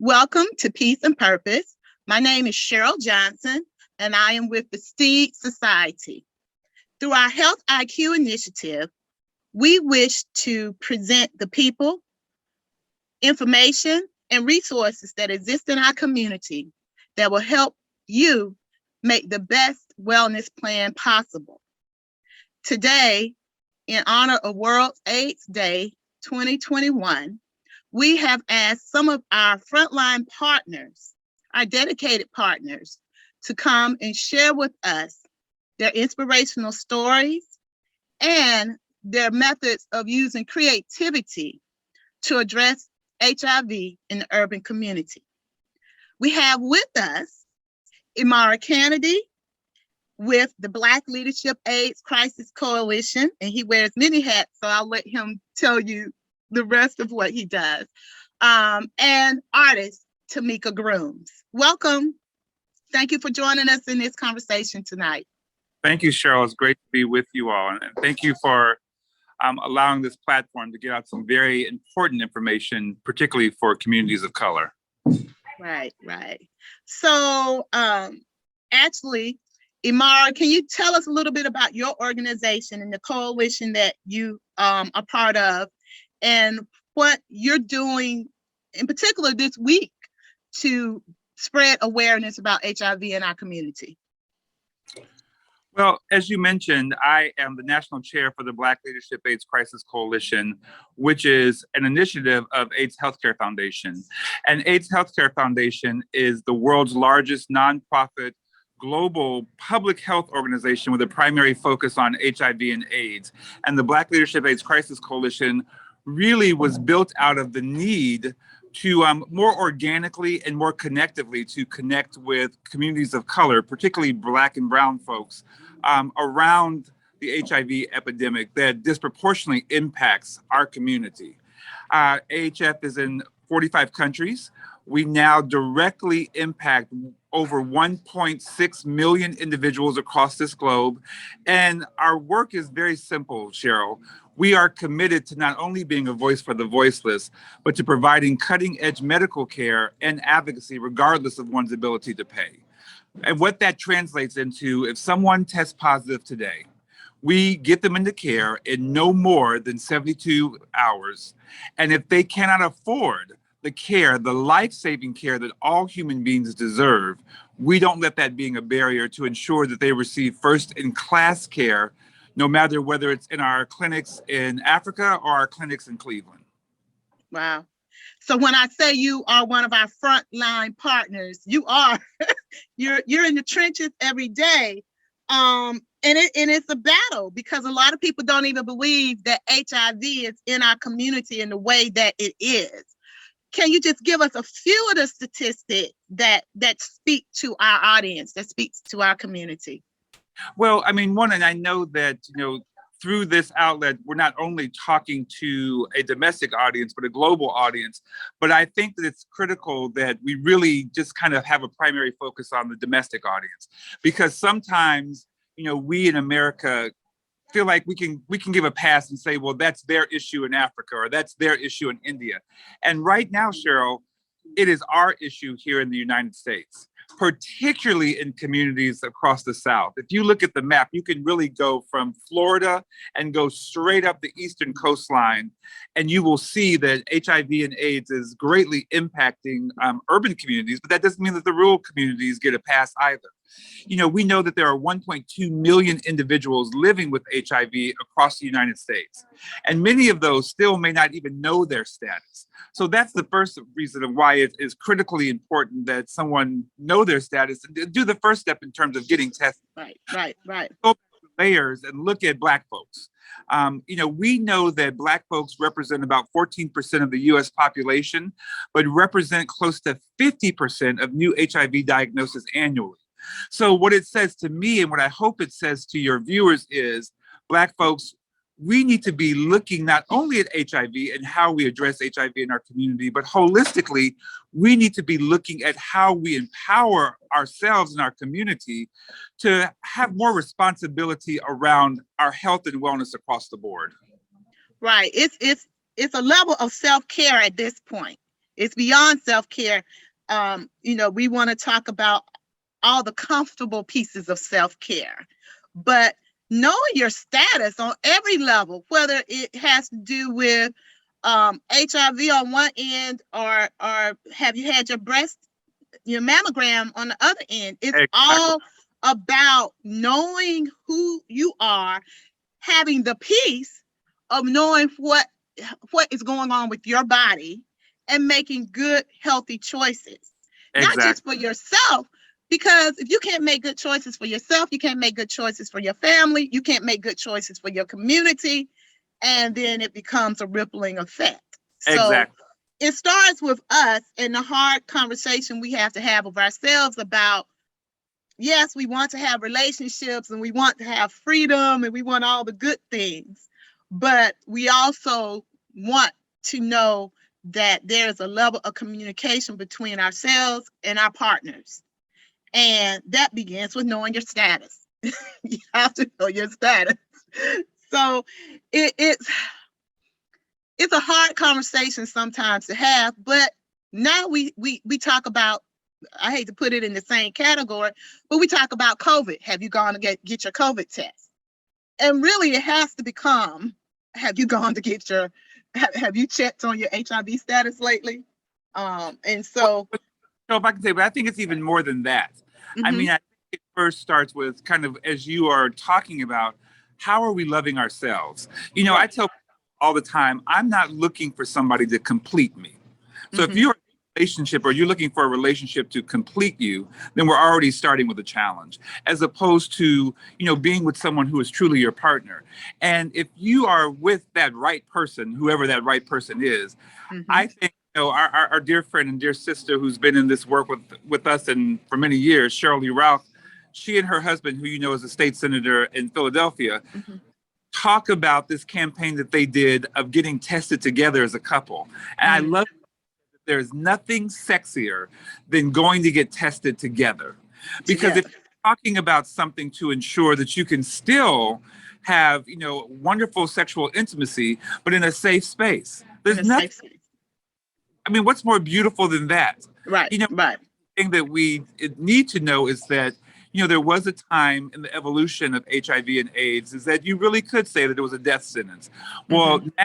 Welcome to Peace and Purpose. My name is Cheryl Johnson, and I am with the Steed Society. Through our Health IQ initiative, we wish to present the people, information, and resources that exist in our community that will help you make the best wellness plan possible. Today, in honor of World AIDS Day 2021, we have asked some of our frontline partners, our dedicated partners, to come and share with us their inspirational stories and their methods of using creativity to address HIV in the urban community. We have with us Imara Canady with the Black Leadership AIDS Crisis Coalition, and he wears many hats, so I'll let him tell you the rest of what he does. And artist Tamika Grooms. Welcome. Thank you for joining us in this conversation tonight. Thank you, Cheryl. It's great to be with you all. And thank you for allowing this platform to get out some very important information, particularly for communities of color. Right. So actually, Imara, can you tell us a little bit about your organization and the coalition that you are part of, and what you're doing in particular this week to spread awareness about HIV in our community? Well, as you mentioned, I am the national chair for the Black Leadership AIDS Crisis Coalition, which is an initiative of AIDS Healthcare Foundation. And AIDS Healthcare Foundation is the world's largest nonprofit global public health organization with a primary focus on HIV and AIDS. And the Black Leadership AIDS Crisis Coalition really was built out of the need to more organically and more connectively to connect with communities of color, particularly Black and Brown folks, around the HIV epidemic that disproportionately impacts our community. AHF is in 45 countries. We now directly impact over 1.6 million individuals across this globe. And our work is very simple, Cheryl. We are committed to not only being a voice for the voiceless, but to providing cutting-edge medical care and advocacy regardless of one's ability to pay. And what that translates into, if someone tests positive today, we get them into care in no more than 72 hours. And if they cannot afford the care, the life-saving care that all human beings deserve, we don't let that being a barrier to ensure that they receive first-in-class care, no matter whether it's in our clinics in Africa or our clinics in Cleveland. Wow. So when I say you are one of our frontline partners, you are. you're in the trenches every day. And it's a battle because a lot of people don't even believe that HIV is in our community in the way that it is. Can you just give us a few of the statistics that speak to our audience, that speaks to our community? Well, I mean, one, and I know that, through this outlet, we're not only talking to a domestic audience, but a global audience. But I think that it's critical that we really just kind of have a primary focus on the domestic audience, because sometimes, we in America feel like we can give a pass and say, well, that's their issue in Africa, or that's their issue in India. And right now, Cheryl, it is our issue here in the United States, particularly in communities across the South. If you look at the map, you can really go from Florida and go straight up the eastern coastline, and you will see that HIV and AIDS is greatly impacting urban communities, but that doesn't mean that the rural communities get a pass either. We know that there are 1.2 million individuals living with HIV across the United States, and many of those still may not even know their status. So that's the first reason of why it is critically important that someone know their status and do the first step in terms of getting tested. Right. Go layers and look at Black folks. We know that Black folks represent about 14% of the US population, but represent close to 50% of new HIV diagnoses annually. So what it says to me, and what I hope it says to your viewers, is Black folks, we need to be looking not only at HIV and how we address HIV in our community, but holistically, we need to be looking at how we empower ourselves and our community to have more responsibility around our health and wellness across the board. Right. It's a level of self-care at this point. It's beyond self-care. We want to talk about all the comfortable pieces of self-care, but knowing your status on every level, whether it has to do with HIV on one end, or have you had your mammogram on the other end. It's Exactly. all about knowing who you are, having the peace of knowing what is going on with your body, and making good, healthy choices. Not Exactly. just for yourself, because if you can't make good choices for yourself, you can't make good choices for your family, you can't make good choices for your community, and then it becomes a rippling effect. Exactly. So it starts with us and the hard conversation we have to have of ourselves about, yes, we want to have relationships and we want to have freedom and we want all the good things, but we also want to know that there's a level of communication between ourselves and our partners. And that begins with knowing your status. You have to know your status. So it's a hard conversation sometimes to have, but now we talk about, I hate to put it in the same category, but we talk about COVID. Have you gone to get your COVID test? And really it has to become, have you gone to get have you checked on your HIV status lately? And so If I can say, but I think it's even more than that. I mean, I think it first starts with kind of, as you are talking about, how are we loving ourselves? I tell people all the time, I'm not looking for somebody to complete me. So if you're in a relationship or you're looking for a relationship to complete you, then we're already starting with a challenge, as opposed to, being with someone who is truly your partner. And if you are with that right person, whoever that right person is, I think, our dear friend and dear sister who's been in this work with us and for many years, Cheryl Lee Ralph, she and her husband, who is a state senator in Philadelphia, talk about this campaign that they did of getting tested together as a couple. And I love that there's nothing sexier than going to get tested together. Because if you're talking about something to ensure that you can still have, wonderful sexual intimacy, but in a safe space, there's nothing. I mean, what's more beautiful than that? Right. The thing that we need to know is that, there was a time in the evolution of HIV and AIDS is that you really could say that it was a death sentence. Well, now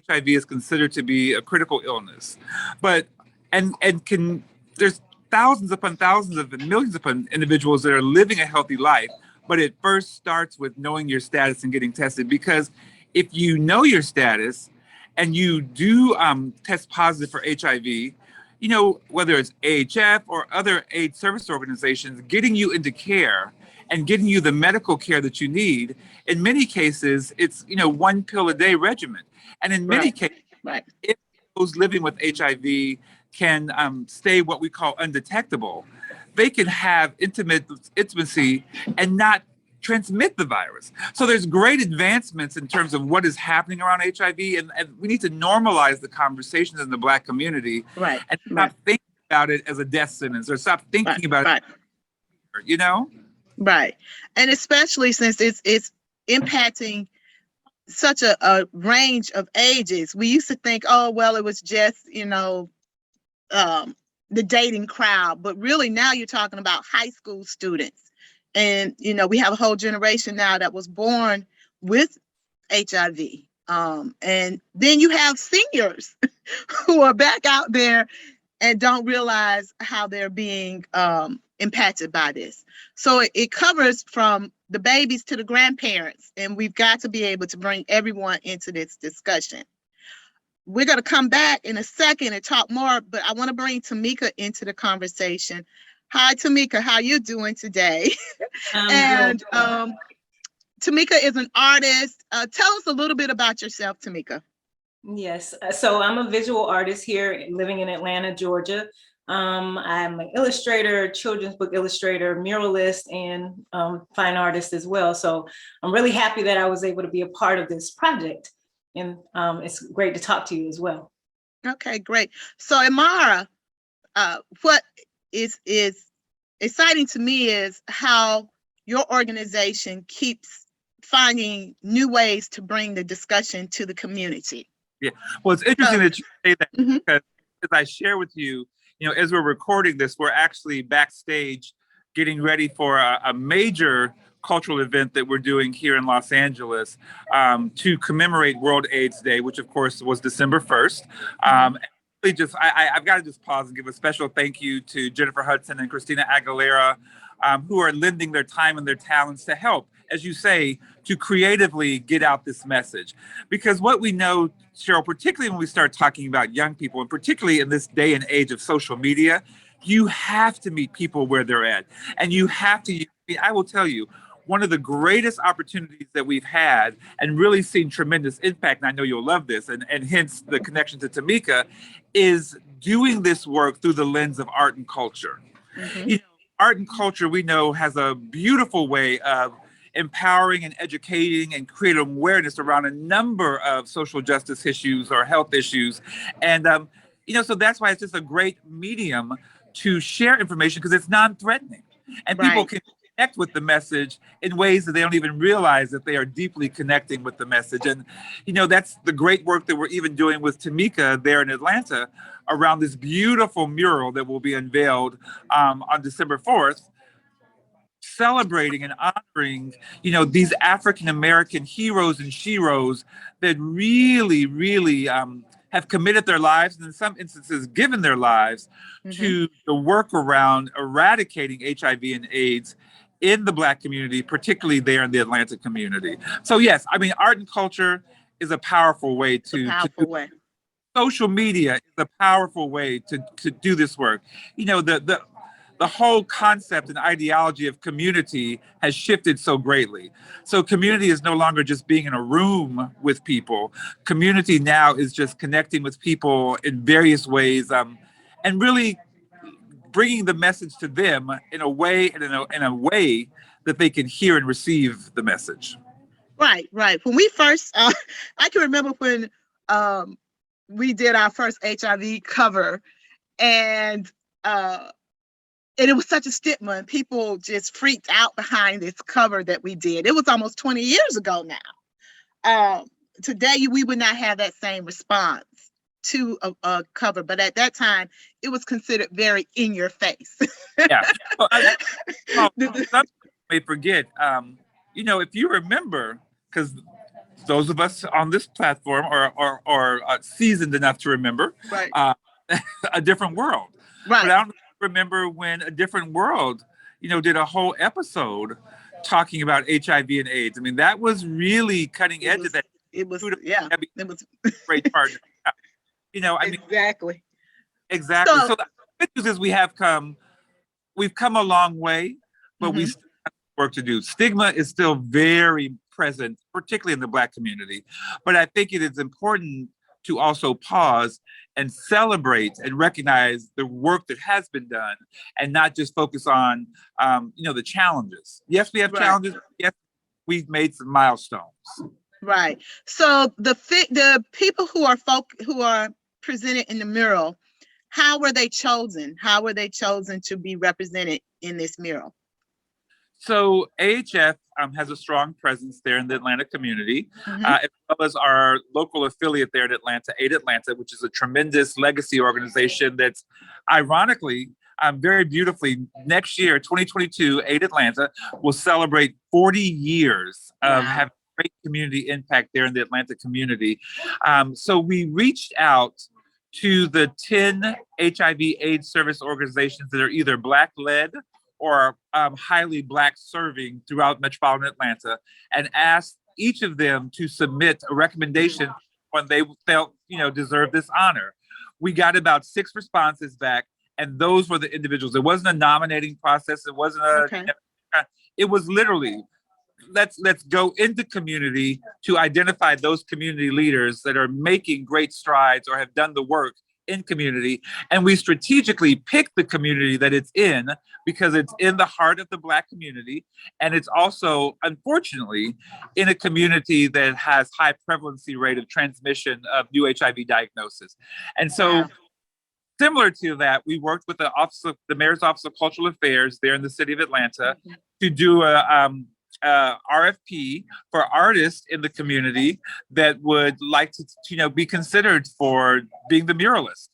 HIV is considered to be a critical illness, but there's thousands upon thousands of millions upon individuals that are living a healthy life. But it first starts with knowing your status and getting tested, because if you know your status and you do test positive for HIV, whether it's AHF or other AIDS service organizations, getting you into care and getting you the medical care that you need, in many cases, it's, one pill a day regimen. And in many cases, if those living with HIV can stay what we call undetectable, they can have intimacy and not transmit the virus. So there's great advancements in terms of what is happening around HIV, and we need to normalize the conversations in the Black community, and stop thinking about it as a death sentence, or stop thinking about it, Right. And especially since it's impacting such a range of ages. We used to think, oh, well, it was just, the dating crowd, but really now you're talking about high school students. And, we have a whole generation now that was born with HIV. And then you have seniors who are back out there and don't realize how they're being impacted by this. So it covers from the babies to the grandparents, and we've got to be able to bring everyone into this discussion. We're going to come back in a second and talk more, but I want to bring Tamika into the conversation. Hi, Tamika, how you doing today? And Tamika is an artist. Tell us a little bit about yourself, Tamika. Yes, so I'm a visual artist here living in Atlanta, Georgia. I'm an illustrator, children's book illustrator, muralist, and fine artist as well. So I'm really happy that I was able to be a part of this project. And it's great to talk to you as well. Okay, great. So Imara, what is exciting to me is how your organization keeps finding new ways to bring the discussion to the community. Yeah, well, it's interesting that you say that, because as I share with you, as we're recording this, we're actually backstage getting ready for a major cultural event that we're doing here in Los Angeles to commemorate World AIDS Day, which of course was December 1st. I've got to just pause and give a special thank you to Jennifer Hudson and Christina Aguilera, who are lending their time and their talents to help, as you say, to creatively get out this message. Because what we know, Cheryl, particularly when we start talking about young people, and particularly in this day and age of social media, you have to meet people where they're at. And you have to, I will tell you, one of the greatest opportunities that we've had and really seen tremendous impact, and I know you'll love this, and hence the connection to Tamika, is doing this work through the lens of art and culture. Mhm. Art and culture, we know, has a beautiful way of empowering and educating and creating awareness around a number of social justice issues or health issues. And, so that's why it's just a great medium to share information, because it's non-threatening. And people Right. can connect with the message in ways that they don't even realize that they are deeply connecting with the message. And, that's the great work that we're even doing with Tamika there in Atlanta around this beautiful mural that will be unveiled on December 4th, celebrating and honoring, these African-American heroes and sheroes that really, really have committed their lives, and in some instances given their lives to the work around eradicating HIV and AIDS in the Black community, particularly there in the Atlanta community. So yes, I mean, art and culture is a powerful way It's a to powerful way. social media is a powerful way to do this work. The whole concept and ideology of community has shifted so greatly. So community is no longer just being in a room with people. Community now is just connecting with people in various ways, and really bringing the message to them in a way that they can hear and receive the message. Right, right. When we first, I can remember when um, we did our first HIV cover, and it was such a stigma, and people just freaked out behind this cover that we did. It was almost 20 years ago now. Today, we would not have that same response to a cover, but at that time, it was considered very in your face. Yeah. Some people may forget, if you remember, because those of us on this platform are seasoned enough to remember Right, A Different World. right. But I don't remember when A Different World, did a whole episode talking about HIV and AIDS. I mean, that was really cutting edge of that. It was, yeah, it was Great partner. I mean, exactly. exactly. So, So the good news is we've come a long way, but we mhm, still have work to do. Stigma is still very present, particularly in the Black community. But I think it is important to also pause and celebrate and recognize the work that has been done, and not just focus on, the challenges. Yes, we have right, challenges. Yes, we've made some milestones. right. So the people who are presented in the mural, how were they chosen? How were they chosen to be represented in this mural? So AHF has a strong presence there in the Atlanta community, Mhm. as well as our local affiliate there in Atlanta, Aid Atlanta, which is a tremendous legacy organization that's ironically, very beautifully, next year, 2022, Aid Atlanta will celebrate 40 years of Wow. having great community impact there in the Atlanta community. So we reached out to the 10 HIV/AIDS service organizations that are either Black-led or highly Black serving throughout metropolitan Atlanta, and asked each of them to submit a recommendation when they felt, deserved this honor. We got about 6 responses back, and those were the individuals. It wasn't a nominating process. It wasn't Okay. it was literally, let's go into community to identify those community leaders that are making great strides or have done the work in community. And we strategically picked the community that it's in because it's in the heart of the Black community. And it's also, unfortunately, in a community that has high prevalency rate of transmission of new HIV diagnosis. And so, Wow. similar to that, we worked with the Mayor's Office of Cultural Affairs there in the city of Atlanta to do a RFP for artists in the community that would like to, be considered for being the muralist.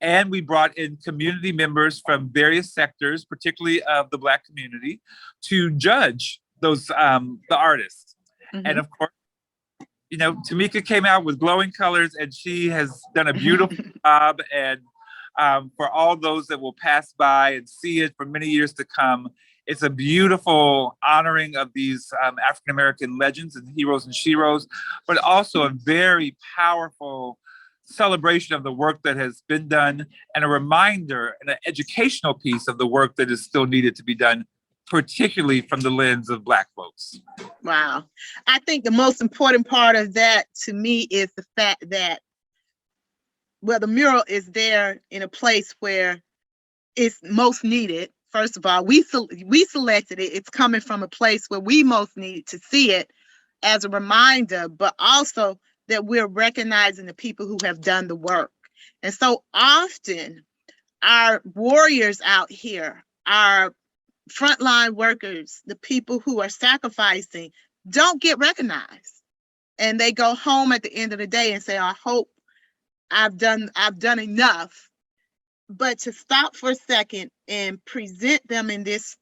And we brought in community members from various sectors, particularly of the Black community, to judge those the artists. Mm-hmm. And of course, Tamika came out with glowing colors, and she has done a beautiful job. And for all those that will pass by and see it for many years to come, it's a beautiful honoring of these African-American legends and heroes and sheroes, but also a very powerful celebration of the work that has been done, and a reminder and an educational piece of the work that is still needed to be done, particularly from the lens of Black folks. Wow. I think the most important part of that to me is the fact that, well, the mural is there in a place where it's most needed. First of all, we selected it. It's coming from a place where we most needed to see it as a reminder, but also that we're recognizing the people who have done the work. And so often our warriors out here, our frontline workers, the people who are sacrificing, don't get recognized. And they go home at the end of the day and say, I hope I've done enough. But to stop for a second and present them in this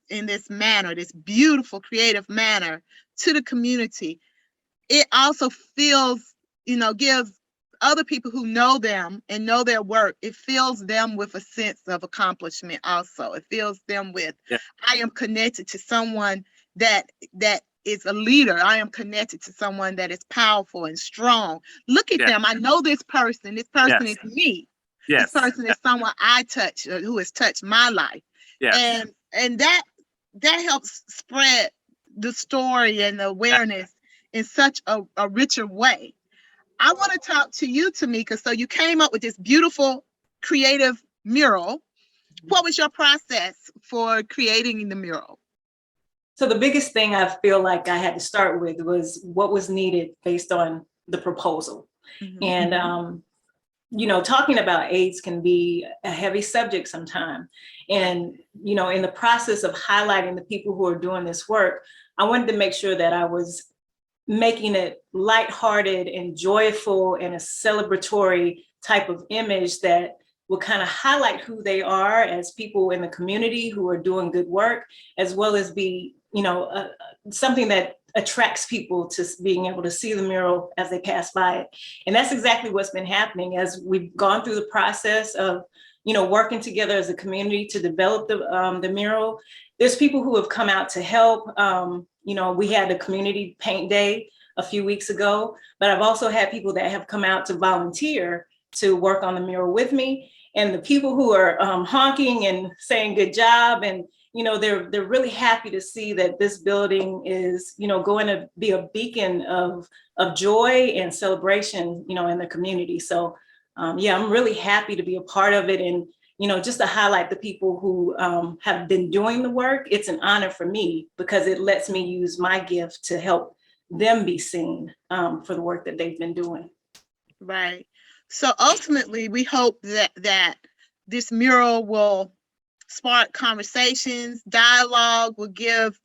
manner, this beautiful, creative manner to the community, it also feels, gives other people who know them and know their work, it fills them with a sense of accomplishment also. It fills them with, I am connected to someone that is a leader. I am connected to someone that is powerful and strong. Look at them. I know this person. This person is me. This person is someone I touch, who has touched my life. And that helps spread the story and the awareness in such a richer way. I want to talk to you, Tamika. So you came up with this beautiful, creative mural. What was your process for creating the mural? So the biggest thing I feel like I had to start with was what was needed based on the proposal. Mm-hmm. And, talking about AIDS can be a heavy subject sometimes. And, in the process of highlighting the people who are doing this work, I wanted to make sure that I was making it lighthearted and joyful and a celebratory type of image that will kind of highlight who they are as people in the community who are doing good work, as well as be, something that attracts people to being able to see the mural as they pass by it. And that's exactly what's been happening as we've gone through the process of, working together as a community to develop the mural. There's people who have come out to help. We had a community paint day a few weeks ago, but I've also had people that have come out to volunteer to work on the mural with me. And the people who are honking and saying good job, and they're really happy to see that this building is going to be a beacon of joy and celebration in the community. So I'm really happy to be a part of it, and just to highlight the people who have been doing the work. It's an honor for me because it lets me use my gift to help them be seen for the work that they've been doing. Right. So ultimately, we hope that this mural will spark conversations, dialogue, will give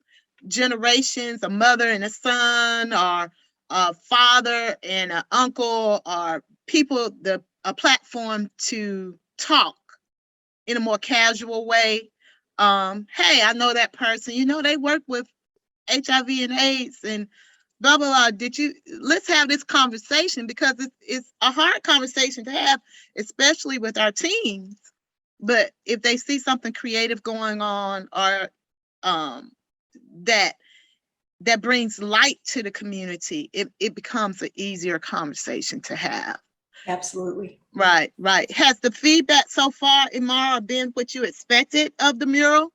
generations, a mother and a son, or a father and an uncle, or people a platform to talk in a more casual way. Hey, I know that person, they work with HIV and AIDS and blah, blah, blah. Let's have this conversation, because it's a hard conversation to have, especially with our teens. But if they see something creative going on, or that brings light to the community, it becomes an easier conversation to have. Absolutely. Right. Has the feedback so far, Imara, been what you expected of the mural?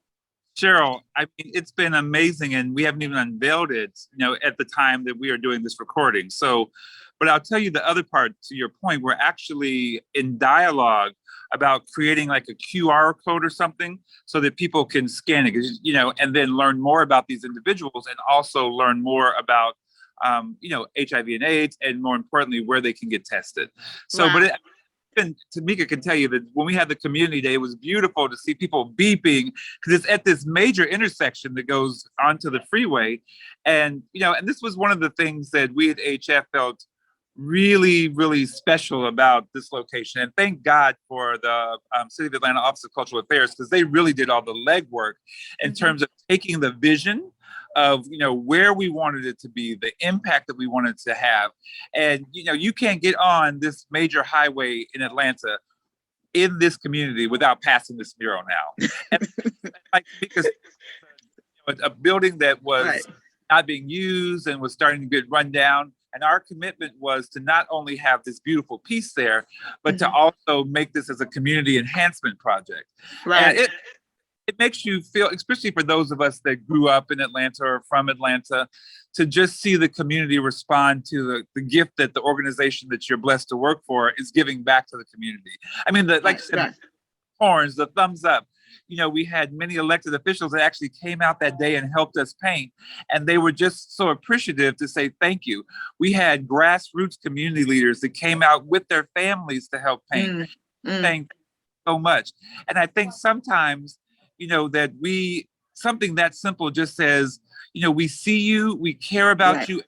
Cheryl, I mean, it's been amazing, and we haven't even unveiled it, at the time that we are doing this recording. So, but I'll tell you the other part to your point. We're actually in dialogue about creating like a QR code or something so that people can scan it, and then learn more about these individuals, and also learn more about, HIV and AIDS, and more importantly, where they can get tested. So, wow. But even Tamika can tell you that when we had the community day, it was beautiful to see people beeping, because it's at this major intersection that goes onto the freeway. And, and this was one of the things that we at HF felt really, really special about this location. And thank God for the City of Atlanta Office of Cultural Affairs, because they really did all the legwork in terms of taking the vision of, where we wanted it to be, the impact that we wanted to have. And, you can't get on this major highway in Atlanta in this community without passing this mural now. And, because a building that was Right. not being used and was starting to get run down. And our commitment was to not only have this beautiful piece there, but to also make this as a community enhancement project. Right. And it makes you feel, especially for those of us that grew up in Atlanta or from Atlanta, to just see the community respond to the gift that the organization that you're blessed to work for is giving back to the community. I mean, like you said, horns, the thumbs up. We had many elected officials that actually came out that day and helped us paint. And they were just so appreciative to say thank you. We had grassroots community leaders that came out with their families to help paint. Thank you so much. And I think sometimes, that something that simple just says, we see you, we care about you,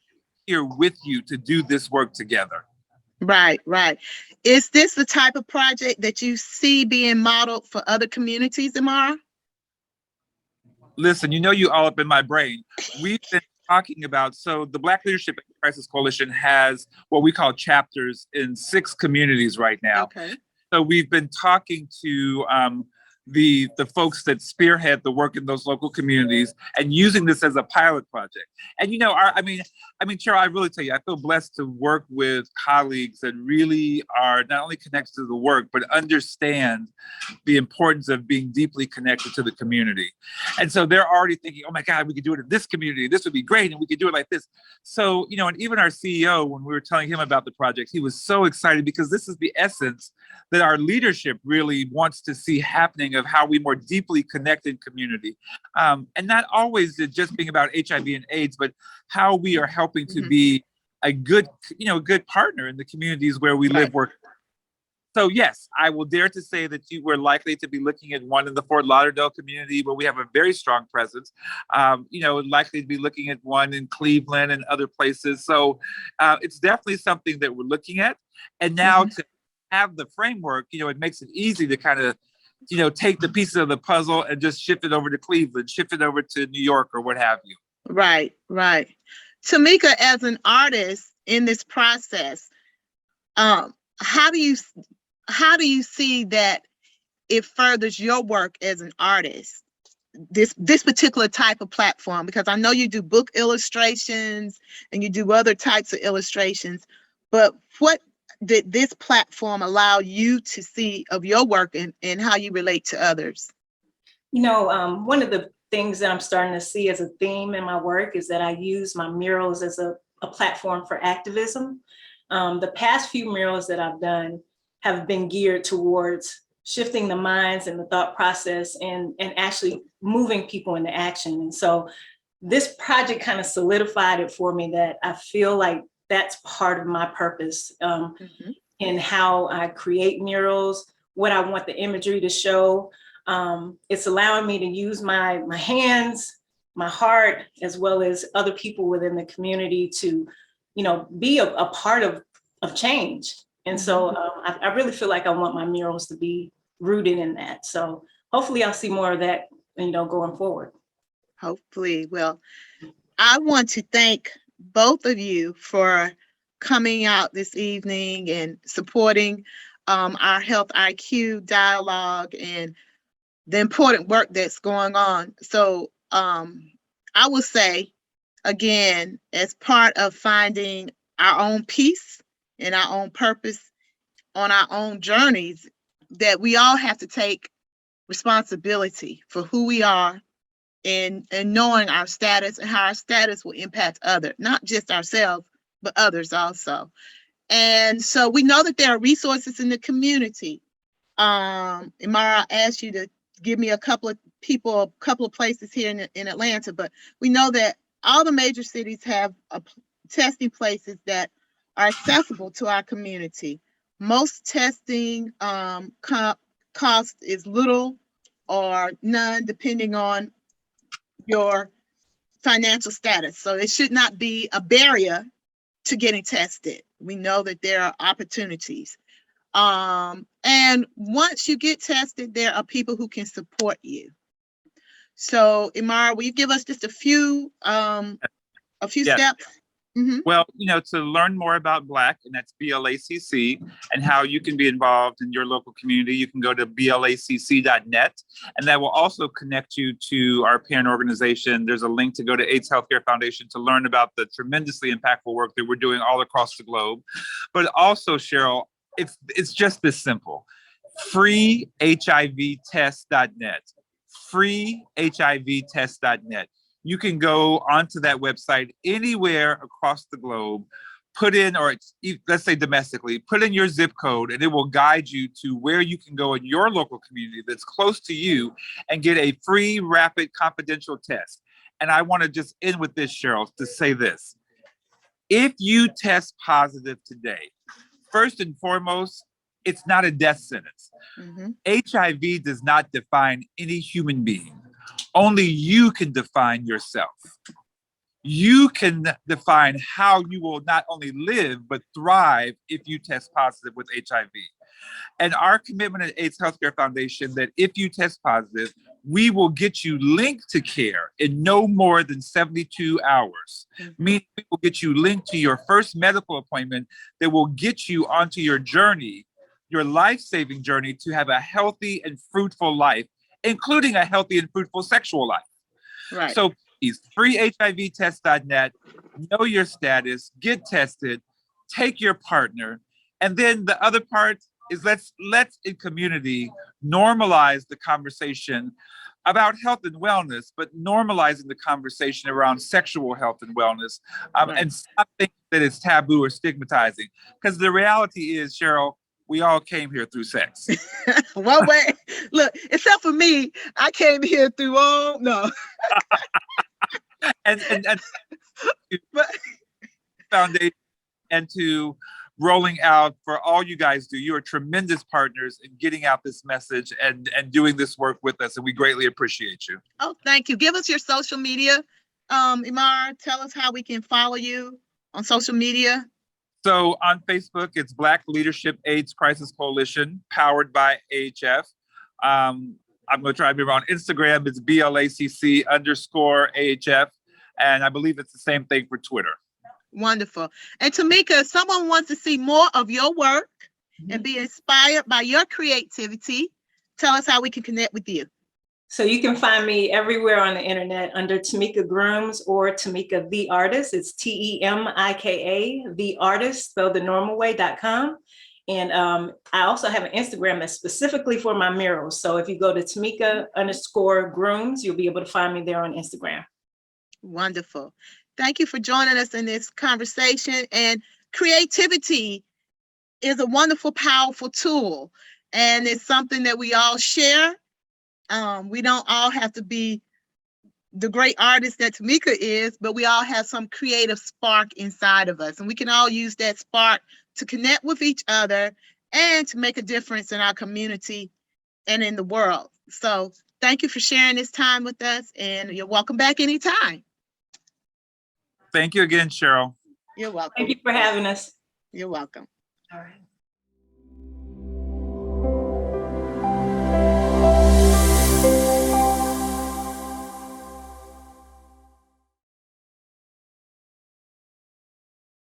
here with you to do this work together. Right. Is this the type of project that you see being modeled for other communities, Imara? Listen, you all up in my brain. We've been talking about, so the Black Leadership Crisis Coalition has what we call chapters in 6 communities right now. Okay. So we've been talking to the folks that spearhead the work in those local communities and using this as a pilot project. And Cheryl, I really tell you, I feel blessed to work with colleagues that really are not only connected to the work, but understand the importance of being deeply connected to the community. And so they're already thinking, oh my God, we could do it in this community. This would be great. And we could do it like this. So, and even our CEO, when we were telling him about the project, he was so excited because this is the essence that our leadership really wants to see happening, of how we more deeply connect in community. And not always just being about HIV and AIDS, but how we are helping to be a good partner in the communities where we live, work. So yes, I will dare to say that we're likely to be looking at one in the Fort Lauderdale community where we have a very strong presence. Likely to be looking at one in Cleveland and other places. So it's definitely something that we're looking at. And now to have the framework, it makes it easy to kind of, take the pieces of the puzzle and just shift it over to Cleveland, shift it over to New York or what have you. Right. Tamika, as an artist in this process, how do you see that it furthers your work as an artist, this particular type of platform? Because I know you do book illustrations and you do other types of illustrations, but what did this platform allow you to see of your work and how you relate to others? One of the things that I'm starting to see as a theme in my work is that I use my murals as a platform for activism. The past few murals that I've done have been geared towards shifting the minds and the thought process and actually moving people into action. And so this project kind of solidified it for me that I feel like that's part of my purpose in how I create murals, what I want the imagery to show. It's allowing me to use my hands, my heart, as well as other people within the community to, be a part of change. And so I really feel like I want my murals to be rooted in that. So hopefully I'll see more of that, going forward. Hopefully. Well, I want to thank both of you for coming out this evening and supporting our Health IQ dialogue and the important work that's going on. So I will say, again, as part of finding our own peace and our own purpose on our own journeys, that we all have to take responsibility for who we are and knowing our status and how our status will impact others, not just ourselves, but others also. And so we know that there are resources in the community. Imara asked you to give me a couple of places here in Atlanta, but we know that all the major cities have testing places that are accessible to our community. Most testing cost is little or none, depending on your financial status. So it should not be a barrier to getting tested. We know that there are opportunities. And once you get tested, there are people who can support you. So, Imara, will you give us just a few Yes. steps? Mm-hmm. Well, to learn more about BLACK, and that's BLACC, and how you can be involved in your local community, you can go to blacc.net, and that will also connect you to our parent organization. There's a link to go to AIDS Healthcare Foundation to learn about the tremendously impactful work that we're doing all across the globe. But also, Cheryl, it's just this simple. freehivtest.net. freehivtest.net. You can go onto that website anywhere across the globe, put in, or let's say domestically, put in your zip code, and it will guide you to where you can go in your local community that's close to you and get a free, rapid, confidential test. And I want to just end with this, Cheryl, to say this. If you test positive today, first and foremost, it's not a death sentence. Mm-hmm. HIV does not define any human being. Only you can define yourself. You can define how you will not only live, but thrive if you test positive with HIV. And our commitment at AIDS Healthcare Foundation, that if you test positive, we will get you linked to care in no more than 72 hours. Mm-hmm. Meaning we will get you linked to your first medical appointment that will get you onto your journey, your life-saving journey to have a healthy and fruitful life, including a healthy and fruitful sexual life. Right. So please, freehivtest.net, know your status, get tested, take your partner. And then the other part is let's in community normalize the conversation about health and wellness, but normalizing the conversation around sexual health and wellness, Right. and something that is taboo or stigmatizing. Because the reality is, Cheryl, we all came here through sex. Well, wait, look, except for me, I came here through no. and But foundation and to rolling out for all you guys do. You are tremendous partners in getting out this message and doing this work with us, and we greatly appreciate you. oh, thank you. Give us your social media. Imara, tell us how we can follow you on social media. So on Facebook, it's Black Leadership AIDS Crisis Coalition, powered by AHF. I'm going to try to be on Instagram. It's BLACC_AHF. And I believe it's the same thing for Twitter. Wonderful. And Tamika, if someone wants to see more of your work and be inspired by your creativity, tell us how we can connect with you. So you can find me everywhere on the internet under Tamika Grooms or Tamika the Artist. It's TEMIKA the Artist, spelled the normal way.com. And I also have an Instagram that's specifically for my murals. So if you go to Tamika_Grooms, you'll be able to find me there on Instagram. Wonderful. Thank you for joining us in this conversation. And creativity is a wonderful, powerful tool. And it's something that we all share. We don't all have to be the great artist that Tamika is, but we all have some creative spark inside of us. And we can all use that spark to connect with each other and to make a difference in our community and in the world. So thank you for sharing this time with us, and you're welcome back anytime. Thank you again, Cheryl. You're welcome. Thank you for having us. You're welcome. All right.